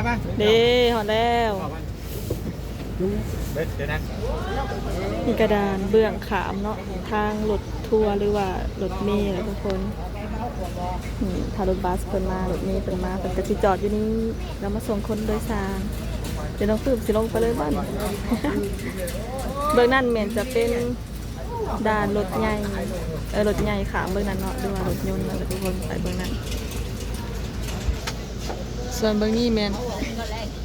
ไปเด้หอดแล้วเดี๋ยวนะมีกระดานเบื้องขามเนาะทางรถทัวร์หรือว่ารถเมล์ทุกคนถ้ารถบัสเพิ่นมารถเมล์เพิ่นมาเพิ่นก็สิจอดอยู่นี่แล้วมาส่งคนโดยสารเดี๋ยวน้องปื้มสิลงไปเลยบ้าน เบื้องนั่นเหมือนจะเป็นด่านรถใหญ่รถใหญ่ขามเบื้องนั้นเนาะหรือว่ารถยนต์นะทุกคนไปเบื้องนั้นส่วนเบื้องนี้แมน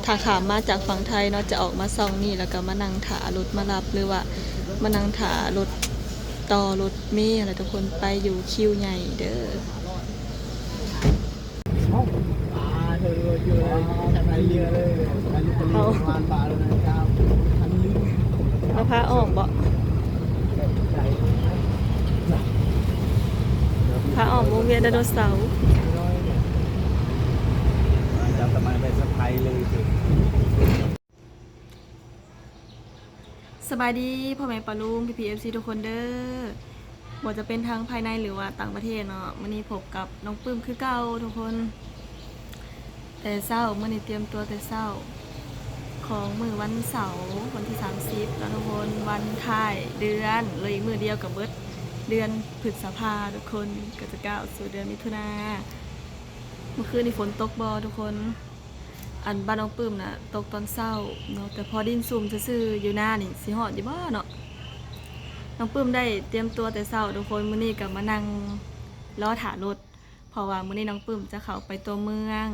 ถ้าขามมาจากฝั่งไทยเนาะจะออกมาซ่องนี่แล้วก็มานั่งถารถมารับหรือว่ามานั่งถารถต่อรถเมล์อะไรทุกคนไปอยู่คิวใหญ่เด้อเอาพาออกบ่พาออกวงเวียนไดโนเสาร์จะทำไมไปสะพายเลยสบายดีพ่อแม่ปาลุงพี่พีเอฟซีทุกคนเด้อบ่จะเป็นทางภายในหรือว่าต่างประเทศเนาะมื้อนี้พบกับน้องปื้มคือเก่าทุกคนแต่เช้ามื้อนี้เตรียมตัวแต่เช้าของมื้อวันเสาร์วันที่30แล้วทุกคนวันท้ายเดือนเลยอีกมื้อเดียวกับเบิดเดือนพฤษภาทุกคนก็จะก้าวสู่เดือนมิถุนาเมื่อคืนนี้ฝนตกบ่ทุกคนอันบ้านน้องปื้มน่ะตกตอนเช้าเนาะแต่พอดินซุ่มซื่อๆอยู่หน้านี่สิฮอดอยู่บ่เนาะน้องปื้มได้เตรียมตัวแต่เช้าทุกคนมื้อนี้ก็มานั่งรอถารถเพราะว่ามื้อนี้น้องปื้มจะเข้าไปตัวเมือง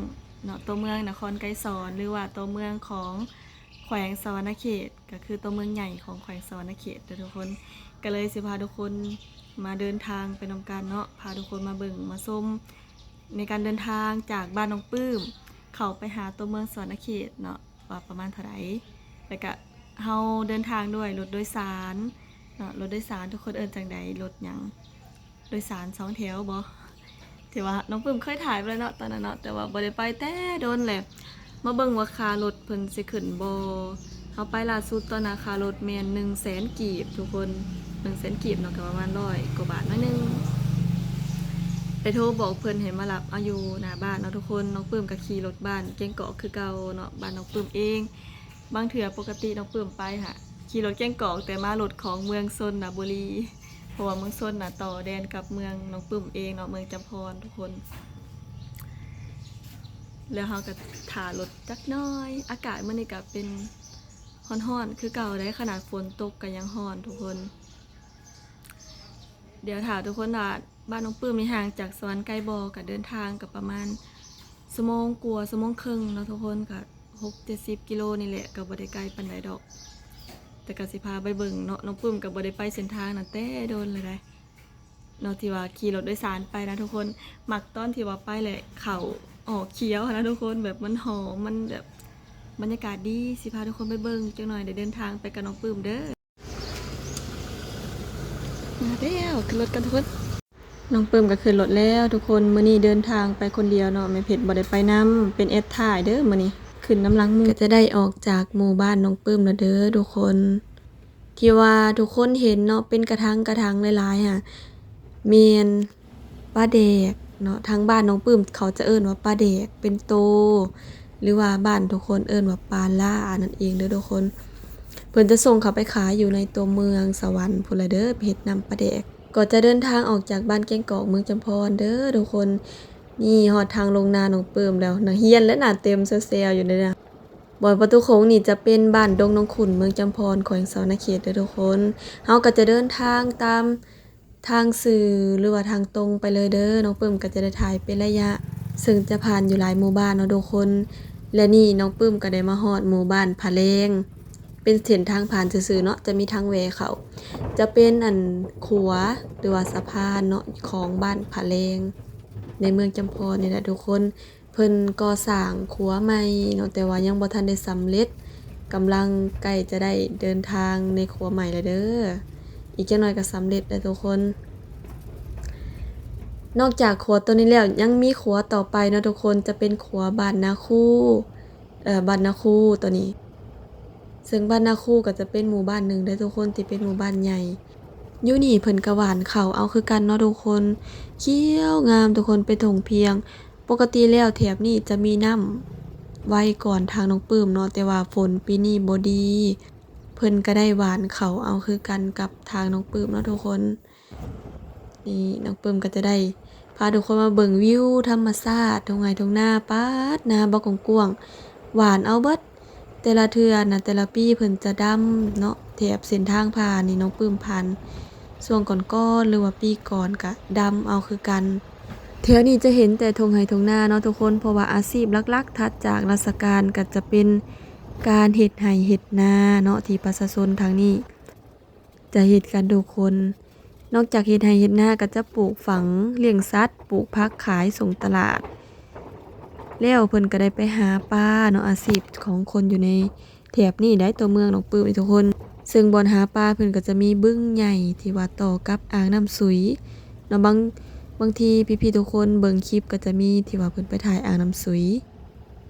เนาะตัวเมืองนครไกรสอนหรือว่าตัวเมืองของแขวงสะวรรณเขตก็คือตัวเมืองใหญ่ของแขวงสะวรรณเขตทุกคนก็เลยสิพาทุกคนมาเดินทางไปนำกันเนาะพาทุกคนมาเบิ่งมาชมในการเดินทางจากบ้านน้องปื้มเข้าไปหาตัวเมืองสะวรรณเขตเนาะว่าประมาณเท่าไหร่แล้วก็เฮาเดินทางด้วยรถโดยสารเนาะรถโดยสารทุกคนเอิ้นจังใดรถหยังโดยสาร2แถวบ่ที่ว่าน้องปื้มเคยถ่ายไปแล้วเนาะตอนนั้นเนาะแต่ว่าบ่ได้ไปแต่โดนแหละมาเบิ่งว่าค่ารถเพิ่นสิขึ้นบ่เฮาไปล่าสุดตอนน่ะค่ารถแม่น 100,000 กีบทุกคน 100,000 กีบเนาะก็ประมาณ100 กว่าบาทหน่อยนึงไปโทรบอกเพิ่นให้มารับเอาอยู่หน้าบ้านเนาะทุกคนน้องปื้มก็ขี่รถบ้านเก่งเกาะคือเก่าเนาะบ้านน้องปื้มเองบางเทื่อปกติน้องปื้มไปค่ะขี่รถเก่งเกาะแต่มารถของเมืองชนบุรีเพราะว่าเมืองชนน่ะต่อแดนกับเมืองน้องปื้มเองเนาะเมืองจำพรทุกคนแล้วเฮาก็ถ่ารถจักหน้อยอากาศมื้อนี้ก็เป็นร้อนๆคือเก่าได้ขนาดฝนตกก็ยังร้อนทุกคนเดี๋ยวถามทุกคนว่าบ้านน้องปื้มมีห่างจากสวรรค์ไกลบ่ก็เดินทางกับประมาณชั่วโมงกว่าชั่วโมงครึ่งเนาะทุกคนก็6-70 กิโลนี่แหละก็บ่ได้ไกลปานใดดอกแต่ก็สิพาไปเบิ่งเนาะน้องปื้มก็บ่ได้ไปเส้นทางนั้นแต่โดนเลยได้เนาะที่ว่าขี่รถโดยสารไปนะทุกคนมักตอนที่ว่าไปแหละเขาออกเขียวนะทุกคนแบบมันหอมมันแบบบรรยากาศดีสิพาทุกคนไปเบิ่งจังหน่อยเดี๋ยวเดินทางไปกับน้องปื้มเด้อมาแล้วขึ้นรถกันทุกคนน้องปื้มก็ขึ้นรถแล้วทุกคนมื้อนี้เดินทางไปคนเดียวเนาะแม่เพชรบ่ได้ไปนํเป็นแอดถ่ายเด้อมื้อนี้ขึ้นน้ำลังมือก็จะได้ออกจากหมู่บ้านน้องปื้มแล้วเด้อทุกคนที่ว่าทุกคนเห็นเนาะเป็นกระถางหลายๆค่ะเมียนปลาแดกเนาะทางบ้านน้องปื้มเขาจะเอิ้นว่าปลาแดกเป็นโตหรือว่าบ้านทุกคนเอิ้นว่าปลาล่านั่นเองเด้อทุกคนเพิ่นจะส่งเขาไปขายอยู่ในตัวเมืองสวรรค์พุ่นละเด้อเฮ็ดนำปลาแดกก็จะเดินทางออกจากบ้านแก้งกอกเมืองจำพรเด้อทุกคนนี่ฮอดทางลงนาน้องปื้มแล้วนะเฮียนและหน้าเต็มเซลๆอยู่เด้อบ่อนประตูโค้งนี่จะเป็นบ้านดงน้องขุ่นเมืองจำพรแขวงสะวรรณเขตเด้อทุกคนเฮาก็จะเดินทางตามทางสื่อหรือว่าทางตรงไปเลยเด้อน้องปื้มก็จะได้ถ่ายเป็นระยะซึ่งจะผ่านอยู่หลายหมู่บ้านเนาะทุกคนและนี่น้องปื้มก็ได้มาฮอดหมู่บ้านผาแลงเป็นเส้นทางผ่านซื่อๆเนาะจะมีทางแวเขาจะเป็นอันขัวหรือว่าสะพานเนาะของบ้านผาแลงในเมืองจำพรนี่แหละทุกคนเพิ่นก่อสร้างขัวใหม่เนาะแต่ว่ายังบ่ทันได้สำเร็จกำลังใกล้จะได้เดินทางในขัวใหม่แล้วเด้ออีกจักหน่อยก็สำเร็จแล้วทุกคนนอกจากขัวตัวนี้แล้วยังมีขัวต่อไปเนาะทุกคนจะเป็นขัวบ้านนาคูบ้านนาคูตัวนี้ซึ่งบ้านนาคูก็จะเป็นหมู่บ้านหนึ่งได้ทุกคนที่เป็นหมู่บ้านใหญ่อยู่นี่เพิ่นก็หว่านข้าวเอาคือกันเนาะทุกคนเขียวงามทุกคนเป็นถงเพียงปกติแล้วแถบนี้จะมีน้ ไว้ก่อนทางน้องปื้มเนาะแต่ว่าฝนปีนี้บ่ดี เพิ่นก็ได้หวานเขาเอาคือกันกับทางน้องปื้มเนาะทุกคนนี่น้องปื้มก็จะได้พาทุกคนมาเบิ่งวิวธรรมชาติตรงไหนตรงหน้าป๊าดนาบ่กว้างๆหวานเอาเบิดแต่ละเทื่อนะแต่ละปีเพิ่นจะดำเนาะแถบเส้นทางผ่านนี่น้องปื้มผ่านช่วงก่อนๆหรือว่าปีก่อนก็ดำเอาคือกันแถวนี้จะเห็นแต่ทงไร่ทงนาเนาะทุกคนเพราะว่าอาชีพหลักๆถัดจากราชการก็จะเป็นการเฮ็ดไร่เฮ็ดนาเนาะที่ประชาชนทางนี้จะเฮ็ดกันทุกคนนอกจากเฮ็ดไร่เฮ็ดนาก็จะปลูกฝังเลี้ยงสัตว์ปลูกผักขายส่งตลาดแล้วเพิ่นก็ได้ไปหาปลาเนาะอาชีพของคนอยู่ในแถบนี้ได้ตัวเมืองหนองปื้มทุกคนซึ่งบ่อนหาปลาเพิ่นก็จะมีบึ้งใหญ่ที่ว่าต่อกับอ่างน้ำสุยเนาะบางทีพี่ๆทุกคนเบิ่งคลิปก็จะมีที่ว่าเพิ่นไปถ่ายอ่างน้ำสุย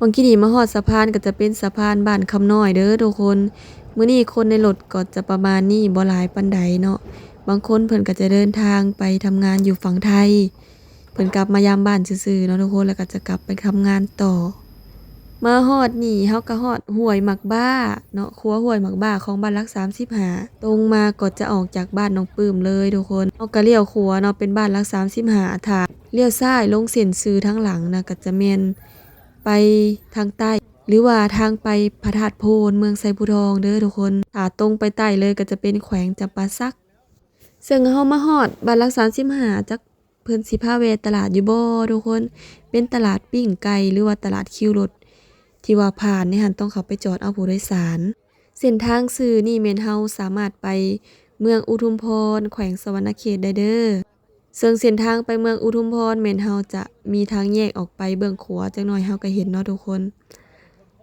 บางทีนี่มาฮอดสะพานก็จะเป็นสะพานบ้านคำน้อยเด้อทุกคนมื้อนี้คนในรถก็จะประมาณนี้บ่หลายปานใดเนาะบางคนเพิ่นก็จะเดินทางไปทำงานอยู่ฝั่งไทยเพิ่นกลับมายามบ้านซื่อๆเนาะทุกคนแล้วก็จะกลับไปทำงานต่อมาฮอดนี่เฮาก็ฮอดห้วยหมักบ้าเนาะครัวห้วยหมักบ้าของบ้านรัก35ตรงมาก็จะออกจากบ้านน้องปื้มเลยทุกคนเฮาก็เลี้ยวขวาเนาะเป็นบ้านรัก35ถ้าเลี้ยวซ้ายลงเส้นซื่อทางหลังนะก็จะแม่นไปทางใต้หรือว่าทางไปพระธาตุโพนเมืองไซภูทองเด้อทุกคนถ้าตรงไปใต้เลยก็จะเป็นแขวงจำปาสักซึ่งเฮามาฮอดบ้านรัก35จักเพิ่นสิพาแวะตลาดอยู่บ่ทุกคนเป็นตลาดปิ้งไก่หรือว่าตลาดคิวรถที่ว่าผ่านนี่หั่นต้องเข้าไปจอดเอาผู้โดยสารเส้นทางซื่อนี่แม่นเฮาสามารถไปเมืองอุทุมพรแขวงสวรรณเขตได้เด้อซึ่งเส้นทางไปเมืองอุทุมพรแม่นเฮาจะมีทางแยกออกไปเบื้องขวาจักหน่อยเฮาก็เห็นเนาะทุกคน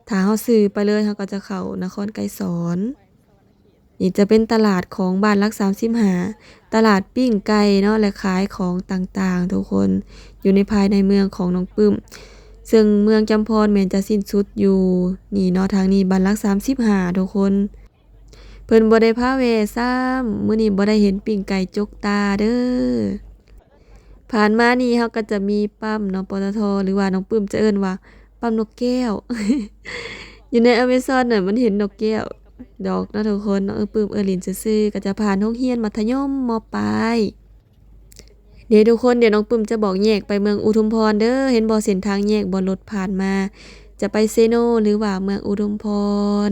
ถ้าเฮาซื่อไปเลยเฮาก็จะเข้านครไกรสอนนี่จะเป็นตลาดของบ้านรัก35ตลาดปิ้งไก่เนาะและขายของต่างๆทุกคนอยู่ในภายในเมืองของน้องปื้มซึ่งเมืองจำพรแม่นจะสิ้นสุดอยู่นี่เนาะทางนี้บ้านรัก35ทุกคนเพิ่นบ่ได้พาแวะซ้ำมื้อนี้บ่ได้เห็นปิ้งไก่จกตาเด้อผ่านมานี่เฮาก็จะมีปั๊มเนาะปตทหรือว่าน้องปื้มจะเอิ้นว่าปั๊มนกแก้ว อยู่ใน Amazon น่ะมันเห็นนกแก้วดอกเนาะทุกคนเนาะปื้มเลินซื่อๆก็จะผ่านโรงเรียนมัธยมม.ปลายเดี๋ยวทุกคนเดี๋ยวน้องปื้มจะบอกแยกไปเมืองอุทุมพรเด้อเห็นบ่เส้นทางแยกบ่รถผ่านมาจะไปเซโนหรือว่าเมืองอุทุมพร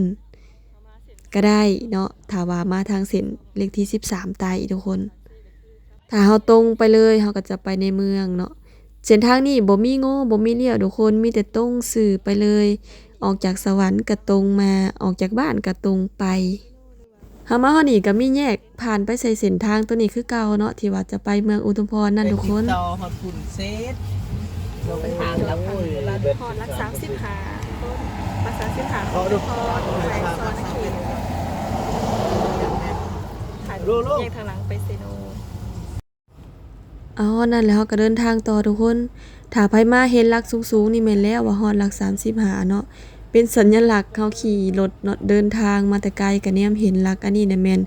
ก็ได้เนาะถ้าว่ามาทางเส้นเลขที่13ใต้ทุกคนถ้าเฮาตรงไปเลยเฮาก็จะไปในเมืองเนาะเส้นทางนี้บ่มีโง่บ่มีเลี้ยวทุกคนมีแต่ตรงซื่อไปเลยออกจากสวรรค์ก็ตรงมาออกจากบ้านก็ตรงไปเฮามาฮอดนี่ก็มีแยกผ่านไปใส่เส้นทางตัวนี้คือเก่าเนาะที่ว่าจะไปเมืองอุทุมพรนั่นทุกคน ต่อฮอดฝุ่นเซตเราไปหาแล้วโอ้ย พรรัก35ต้นภาษาสิบหา ขอดู พอแขวงสวรรณเขตผ่านแยกทางหลังไปเซโนนั่นแล้วก็เดินทางต่อทุกคนถ้าไผมาเห็นหลักสูงๆนี่แม่นแล้วว่าฮอดหลัก35เนาะเป็นสัญลักษณ์เฮาขี่รถเนาะเดินทางมาแต่ไกลก็แนมเห็นหลักอันนี้น่ะแม่น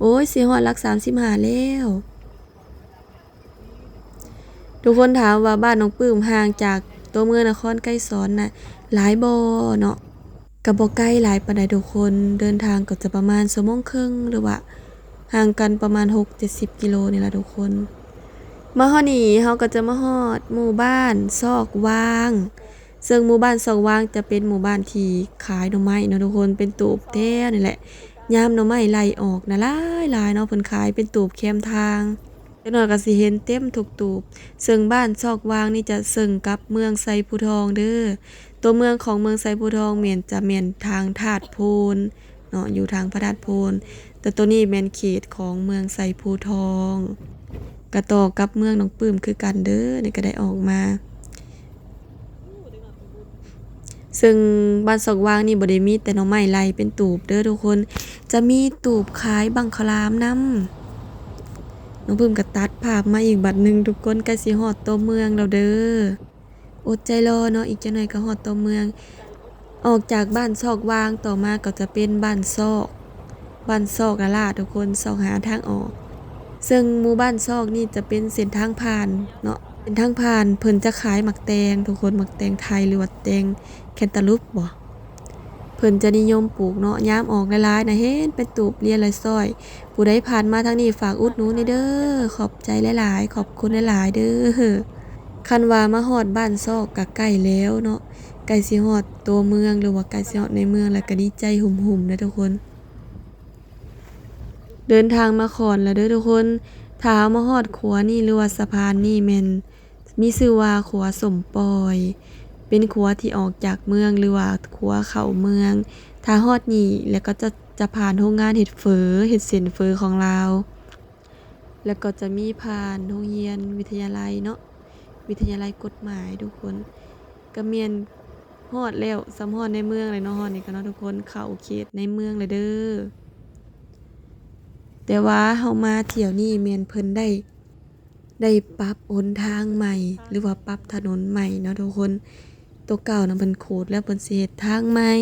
โอ้ยสิฮอดหลัก35แล้วทุกคนถามว่าบ้านน้องปื้มห่างจากตัวเมืองนครไกรสอนน่ะหลายบ่เนาะก็บ่ไกลหลายปานใดทุกคนเดินทางก็จะประมาณชั่วโมงครึ่งหรือว่าห่างกันประมาณ 6-70 กิโลนี่ล่ะทุกคนมาฮอดนี่เฮาก็จะมาฮอดหมู่บ้านซอกวางซึ่งหมู่บ้านซอกวางจะเป็นหมู่บ้านที่ขายหน่อไม้เนาะทุกคนเป็นตูบแท้นี่แหละยามหน่อไม้ไหลออกน่ะหลายๆเนาะเพิ่นขายเป็นตูบแคมทางจักหน่อยก็สิเห็นเต็มทุกตูบซึ่งบ้านซอกวางนี่จะซึ่งกับเมืองไซภูทองเด้อตัวเมืองของเมืองไซภูทองแม่นจะแม่นทางธาตุโพนเนาะอยู่ทางพระธาตุโพนแต่ตัวนี้แม่นเขตของเมืองไซภูทองก็ต่อกับเมืองน้องปื้มคือกันเด้อนี่ก็ได้ออกมาซึ่งบ้านซอกวางนี่บ่ได้มีแต่หน่อไม้ไหลเป็นตูบเด้อทุกคนจะมีตูบขายบังคลามนำน้องปื้มก็ตัดภาพมาอีกบัดนึงทุกคนใกล้สิฮอดตัวเมืองแล้วเด้ออดใจรอเนาะอีกจักหน่อยก็ฮอดตัวเมืองออกจากบ้านซอกวางต่อมาก็จะเป็นบ้านซอกละล่ะทุกคนซอกหาทางออกซึ่งหมู่บ้านซอกนี่จะเป็นเส้นทางผ่านเนาะ เป็นทางผ่านเพิ่นจะขายหมักแตงทุกคนหมักแตงไทยหรือว่าแตงแคนตาลูปบ่เพิ่นจะนิยมปลูกเนาะยามออกหลายๆนะเห็นเป็นตูบเรียนเลยซ้อยผู้ใดผ่านมาทางนี้ฝากอุดหนุนเด้อขอบใจหลายๆขอบคุณหลายๆเด้อคันว่ามาฮอดบ้านซอกก็ใกล้แล้วเนาะใกล้สิฮอดตัวเมืองหรือว่าใกล้สิฮอดในเมืองแล้วก็ดีใจหุ่มๆนะทุกคนเดินทางมาขอนแล้วเด้อทุกคนถ้ามาฮอดขัวนี่หรือว่าสะพานนี่แม่นมีชื่อว่าขัวสมปอยเป็นขัวที่ออกจากเมืองหรือว่าขัวเข้าเมืองถ้าฮอดนี่แล้วก็จะผ่านโรงงานเฮ็ดเส้นเฟอของลาวแล้วก็จะมีผ่านโรงเรียนวิทยาลัยเนาะวิทยาลัยกฎหมายทุกคนก็แม่นฮอดแล้วสำฮอดในเมืองเลยเนาะฮอดนี่ก็เนาะทุกคนเข้าเขตในเมืองเลยเด้อแต่ว่าเฮามาเที่ยวนี้แม่นเพิ่นได้ปรับหนทางใหม่หรือว่าปรับถนนใหม่เนาะทุกคนตัวเก่านะเพิ่นขูดแล้วเพิ่นสิเฮ็ดทางใหม่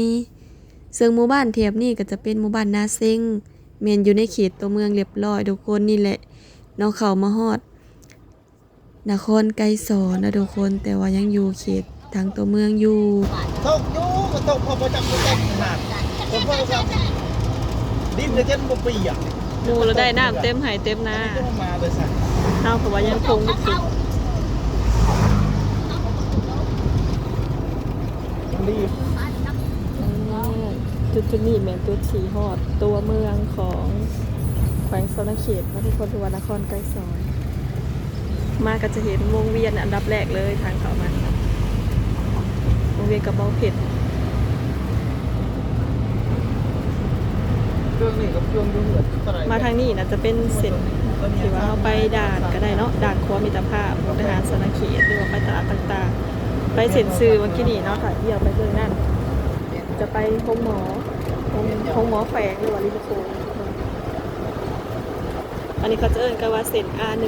ซึ่งหมู่บ้านแถบนี้ก็จะเป็นหมู่บ้านนาเซ็งแม่นอยู่ในเขตตัวเมืองเรียบร้อยทุกคนนี่แหละเนาะเข้ามาฮอดนครไกรสอนนะทุกคนแต่ว่ายังอยู่เขตทางตัวเมืองอยู่ ตกอยู่ก็ตกพอประจำขนาดผมว่าครับดินจะเช่นบ่ปีอ่ะ หมู่เราได้น้ำเต็มไหเต็มนา ก็มาเลยสั่ง เฮาก็ว่ายังคงบ่คิด รีบ จุดนี้แม่นจุดสีฮอดตัวเมืองของแขวงสนเขตนะทุกคนที่ว่านครไกรสอนมาก็จะเห็นวงเวียนอันดับแรกเลยทางเข้ามาวงเวียนกับเบาเผ็ด เครื่องนี่กับเครื่องดูเหือดเท่าไหร่ มาทางนี้นะจะเป็นเส้นที่ว่าเราไปด่านก็ได้เนาะด่านคัวมิตรภาพมุกดาหารสนเขตหรือว่าไปตลาดต่างๆ ไปเส้นซื้อเมื่อกี้นี่เนาะค่ะเที่ยวไปเลยนั่นจะไปห้องหมอห้องหมอแฝงหรือว่าลิโคอันนี้เขาจะเอิ้นกันว่าเส้น A1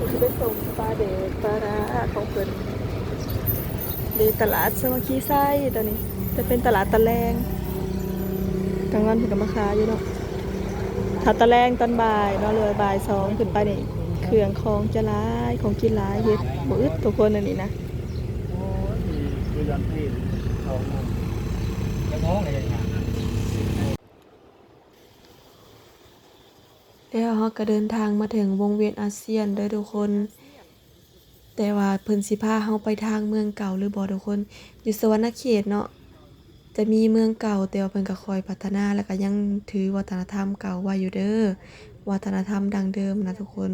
คือไปส่งปลาเดกปลาร้าของเพิ่นดีตลาดสมัคคีไส้ตอนนี้จะเป็นตลาดตะแลงกลางวันเพิ่นก็มาขายอยู่เนาะถ้าตะแลงตอนบ่ายเนาะเลยบ่าย2ขึ้นไปนี่เครื่องของจะหลายของกินหลายเฮ็ดบ่อึดทุกคนอันนี้นะ โอ้ยคือยันที่เขาแล้วง้อไงอย่างเงี้ย แล้วเราก็เดินทางมาถึงวงเวียนอาเซียนเด้อทุกคน แต่ว่าเพิ่นสิพาเราไปทางเมืองเก่าหรือบ่ทุกคน อยู่สวรรณเขตเนาะจะมีเมืองเก่าแต่ว่าเพิ่นก็คอยพัฒนาแล้วก็ยังถือวัฒนธรรมเก่าไว้อยู่เด้อวัฒนธรรมดั้งเดิมนะทุกคน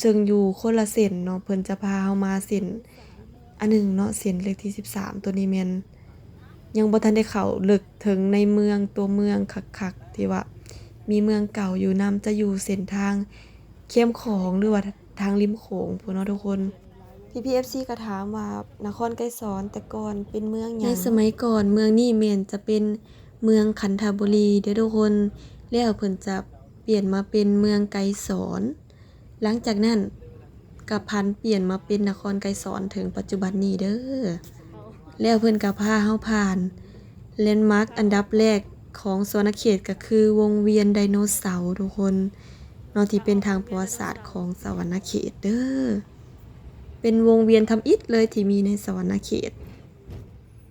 จึงอยู่คนละเส้นเนาะเพิ่นจะพาเรามาเส้นอันหนึงเนาะเส้นเลขที่13ตัวนี้แม่นยังบ่ทันได้เข้าลึกถึงในเมืองตัวเมืองคักๆที่ว่ามีเมืองเก่าอยู่นำจะอยู่เส้นทางเข้มของหรือว่าทางริมโขงพุ่นเนาะทุกคน PPFC ก็ถามว่านครไกรสอนแต่ก่อนเป็นเมืองหยังในสมัยก่อนเมืองนี้แม่นจะเป็นเมืองขันธบุรีเด้อทุกคนแล้วเพิ่นจะเปลี่ยนมาเป็นเมืองไกรสอนหลังจากนั้นก็พันเปลี่ยนมาเป็นนครไกรสอนถึงปัจจุบันนี้เด้อแล้วเพิ่นก็พาเฮาผ่านแลนด์มาร์คอันดับแรกของสวนเขตก็คือวงเวียนไดโนเสาร์ทุกคนเนาะที่เป็นทางประวัติศาสตร์ของสวรรณเขตเด้อเป็นวงเวียนทำอิฐเลยที่มีในสวรรณเขต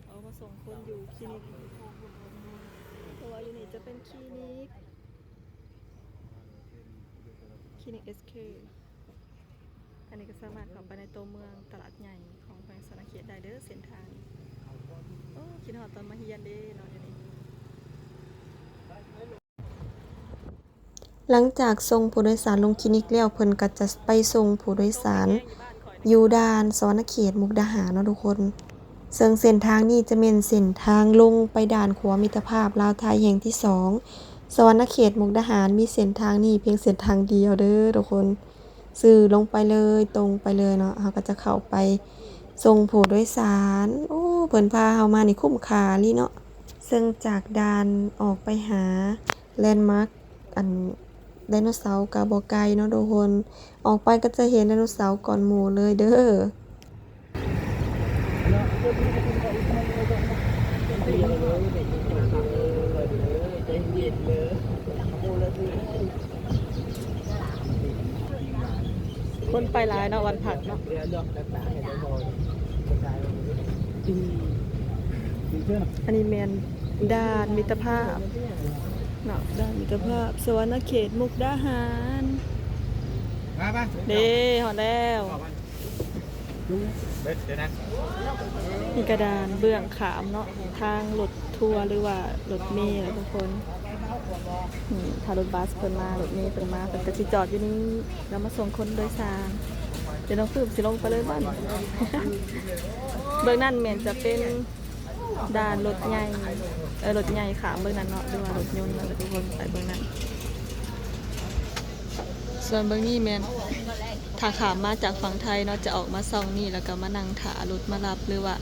เอามาส่งคนอยู่คลินิกเพราะว่าอยู่นี่จะเป็นคลินิก SK อันนี้ก็สามารถเข้าไปในตัวเมืองตลาดใหญ่ของแขวงสวรรณเขตได้เด้อเส้นทางโอ้คิดฮอดตอนมาเฮียนเด้เนาะอยู่นี่หลังจากส่งผู้โดยสารลงคลินิกแล้วเพิ่นก็จะไปส่งผู้โดยสารอยู่ด่านสวรรณเขตมุกดาหารเนาะทุกคนซึ่งเส้นทางนี้จะเป็นเส้นทางลงไปด่านขัวมิตรภาพลาวไทยแห่งที่2สวรรณเขตมุกดาหารมีเส้นทางนี้เพียงเส้นทางเดียวเด้อทุกคนสื่อลงไปเลยตรงไปเลยเนาะเราก็จะเข้าไปส่งผู้โดยสารโอ้เพิ่นพาเฮามานี่คุ้มค่าลิเนาะซึ่งจากด่านออกไปหาแลนด์มาร์คอันไดโนเสาร์กาบ่ไกลเนาะทุกคนออกไปก็จะเห็นไดโนเสาร์ก่อนหมู่เลยเด้อ คนไปหลายเนาะวันผักเนาะ เรือเลือกต่างๆอย่างเดียวพอกระจายดีเชื่อ อันนี้แมนด่านมิตรภาพเนาะด่านมิตรภาพสวรรณเขตมุกดาหาร มาป่ะ เด้หอดแล้ว เดี๋ยวนะ มีกระดานเบื้องขามเนาะทางรถทัวร์หรือว่ารถเมล์อะไรทุกคนนี่ถ้ารถบัสเพิ่นมารถเมล์เพิ่นมาเพิ่นก็สิจอดอยู่นี่แล้วมาส่งคนโดยสารเดี๋ยวน้องปื้มสิลงไปเลยบ้าน เบื้องนั้นแม่นจะเป็นด่านรถใหญ่รถใหญ่ขามเบื้องนั้นเนาะหรือว่ารถยนต์อะไรทุกคนไปเบื้องนั้นส่วนเบื้องนี้แม่นถ้าขามมาจากฝั่งไทยเนาะจะออกมาซ่องนี่แล้วก็มานั่งถารถมารับหรือว่า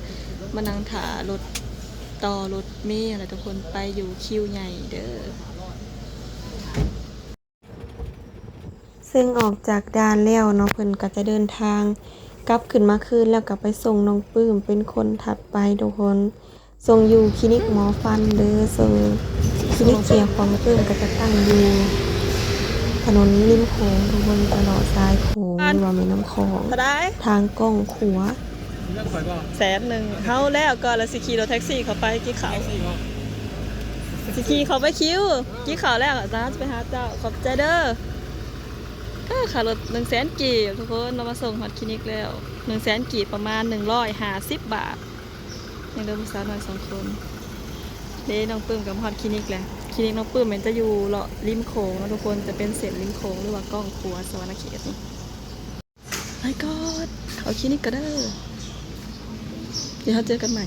มานั่งถารถต่อรถเมล์อะไรทุกคนไปอยู่คิวใหญ่เด้อซึ่งออกจากด่านแล้วเนาะเพิ่นก็จะเดินทางกลับขึ้นมาคืนแล้วก็ไปส่งน้องปื้มเป็นคนถัดไปทุกคนส่งอยู่คลินิกหมอฟันเด้อส่งคลินิกเกียร์ของปื้มก็จะตั้งอยู่ถนนริมโขงทุกคนตลอดสายโขงหรือว่าแม่น้ำโขงทางก้องขัว เรื่องข่อยบ่ 100,000เฮาแล้วก็แล้วสิขี่รถแท็กซี่เข้าไปกี่เขาสิขี่เขาไปคิวกี่เขาแล้วจ้าจะไปหาเจ้าขอบใจเด้อค่ารถ100,000กีบทุกคนเรามาส่งฮอดคลินิกแล้ว100,000กีบประมาณ150 บาทยังเดิมสาวน้อย2คนเด้น้องปื้มกับฮอดคลินิกแหละคลินิกน้องปื้มมันจะอยู่เลาะริมโขงนะทุกคนจะเป็นเส้นริมโขงหรือว่าก้องขัวสวรรณเขตนี่ไปก่อนเขาคลินิกก็เด้อเดี๋ยวเราเจอกันใหม่